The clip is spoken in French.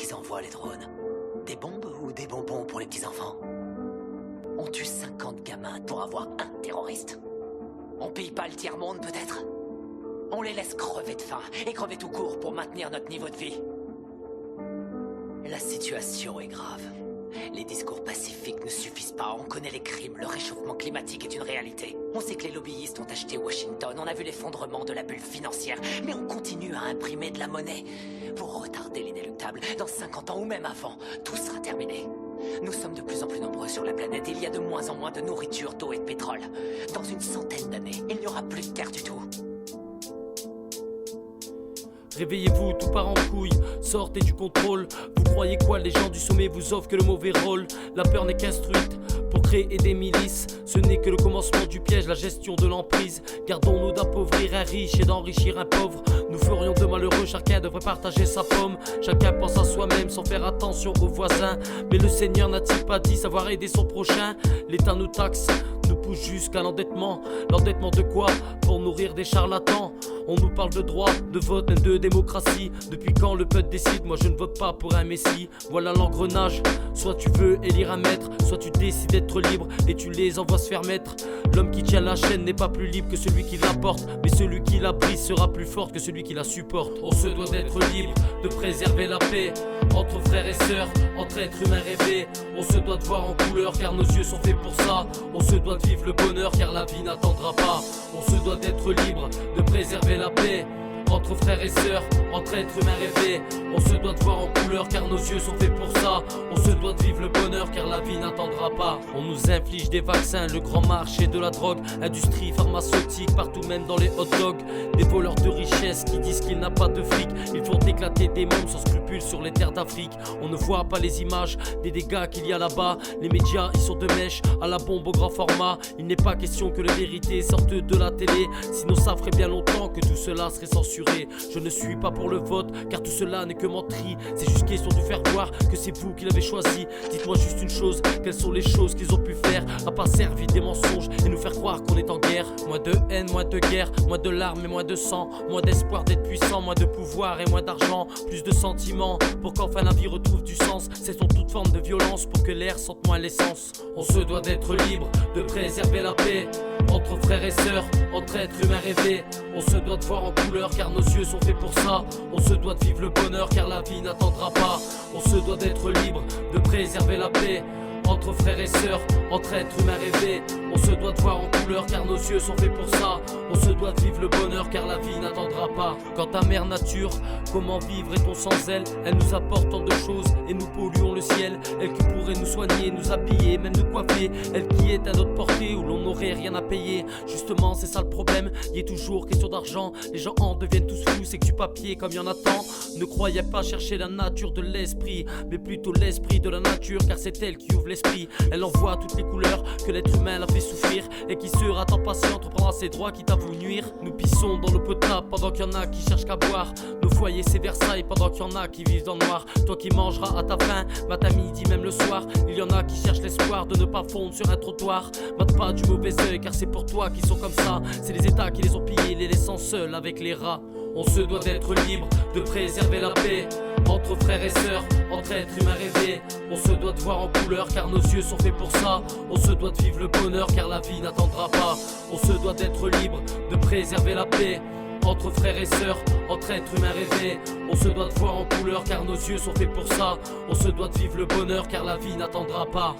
qu'ils envoient les drones? Des bombes ou des bonbons pour les petits-enfants? On tue 50 gamins pour avoir un terroriste? On paye pas le tiers-monde peut-être? On les laisse crever de faim et crever tout court pour maintenir notre niveau de vie. La situation est grave. Les discours pacifiques ne suffisent pas, on connaît les crimes, le réchauffement climatique est une réalité. On sait que les lobbyistes ont acheté Washington, on a vu l'effondrement de la bulle financière, mais on continue à imprimer de la monnaie pour retarder l'inéluctable. Dans 50 ans ou même avant, tout sera terminé. Nous sommes de plus en plus nombreux sur la planète et il y a de moins en moins de nourriture, d'eau et de pétrole. Dans une centaine d'années, il n'y aura plus de terre du tout. Réveillez-vous, tout part en couille, sortez du contrôle. Vous croyez quoi, les gens du sommet vous offrent que le mauvais rôle? La peur n'est qu'instruite pour créer des milices. Ce n'est que le commencement du piège, la gestion de l'emprise. Gardons-nous d'appauvrir un riche et d'enrichir un pauvre. Nous ferions de malheureux, chacun devrait partager sa pomme. Chacun pense à soi-même sans faire attention aux voisins. Mais le Seigneur n'a-t-il pas dit savoir aider son prochain? L'État nous taxe, nous pousse jusqu'à l'endettement. L'endettement de quoi? Pour nourrir des charlatans. On nous parle de droit, de vote, même de démocratie. Depuis quand le peuple décide? Moi je ne vote pas pour un messie. Voilà l'engrenage. Soit tu veux élire un maître, soit tu décides d'être libre et tu les envoies se faire mettre. L'homme qui tient la chaîne n'est pas plus libre que celui qui la porte, mais celui qui la brise sera plus fort que celui qui la supporte. On se doit d'être libre, de préserver la paix entre frères et sœurs, entre êtres humains rêvés. On se doit de voir en couleur car nos yeux sont faits pour ça. On se doit de vivre le bonheur car la vie n'attendra pas. On se doit d'être libre, de préserver la paix entre frères et sœurs, entre êtres humains rêvés. On se doit de voir en couleur car nos yeux sont faits pour ça. On se doit de vivre le bonheur car la vie n'attendra pas. On nous inflige des vaccins, le grand marché de la drogue, industrie pharmaceutique, partout même dans les hot dogs. Des voleurs de richesse qui disent qu'il n'a pas de fric. Ils font éclater des mômes sans scrupules sur les terres d'Afrique. On ne voit pas les images des dégâts qu'il y a là-bas. Les médias ils sont de mèche à la bombe au grand format. Il n'est pas question que les vérités sortent de la télé, sinon ça ferait bien longtemps que tout cela serait censuré. Je ne suis pas pour le vote car tout cela n'est que menterie. C'est juste question de faire voir que c'est vous qui l'avez choisi. Dites-moi juste une chose, quelles sont les choses qu'ils ont pu faire à part servir des mensonges et nous faire croire qu'on est en guerre. Moins de haine, moins de guerre, moins de larmes et moins de sang, moins d'espoir d'être puissant, moins de pouvoir et moins d'argent, plus de sentiments pour qu'enfin la vie retrouve du sens. Cessons toute forme de violence pour que l'air sente moins l'essence. On se doit d'être libre, de préserver la paix entre frères et sœurs, entre êtres humains rêvés. On se doit de voir en couleur car nos yeux sont faits pour ça. On se doit de vivre le bonheur car la vie n'attendra pas. On se doit d'être libre, de préserver la paix entre frères et sœurs, entre êtres humains rêvés. On se doit de voir en couleur car nos yeux sont faits pour ça. On se doit de vivre le bonheur car la vie n'attendra pas. Quant à mère nature, comment vivrait-on sans elle? Elle nous apporte tant de choses et nous polluons le ciel. Elle qui pourrait nous soigner, nous habiller, même nous coiffer. Elle qui est à notre portée où l'on n'aurait rien à payer. Justement c'est ça le problème, il est toujours question d'argent. Les gens en deviennent tous fous, c'est que du papier comme il y en a tant. Ne croyez pas chercher la nature de l'esprit, mais plutôt l'esprit de la nature car c'est elle qui ouvre l'esprit. Elle envoie toutes les couleurs que l'être humain l'a fait souffrir. Et qui sera tant patient reprendra ses droits quitte à vous nuire. Nous pissons dans l'eau potable pendant qu'il y en a qui cherchent qu'à boire. Nos foyers c'est Versailles pendant qu'il y en a qui vivent dans le noir. Toi qui mangeras à ta faim, matin, midi, même le soir. Il y en a qui cherchent l'espoir de ne pas fondre sur un trottoir. Mate pas du mauvais œil car c'est pour toi qu'ils sont comme ça. C'est les états qui les ont pillés, les laissant seuls avec les rats. On se doit d'être libre, de préserver la paix entre frères et sœurs, entre êtres humains rêvés. On se doit de voir en couleur car nos yeux sont faits pour ça. On se doit de vivre le bonheur car la vie n'attendra pas. On se doit d'être libre, de préserver la paix entre frères et sœurs, entre êtres humains rêvés. On se doit de voir en couleur car nos yeux sont faits pour ça. On se doit de vivre le bonheur car la vie n'attendra pas.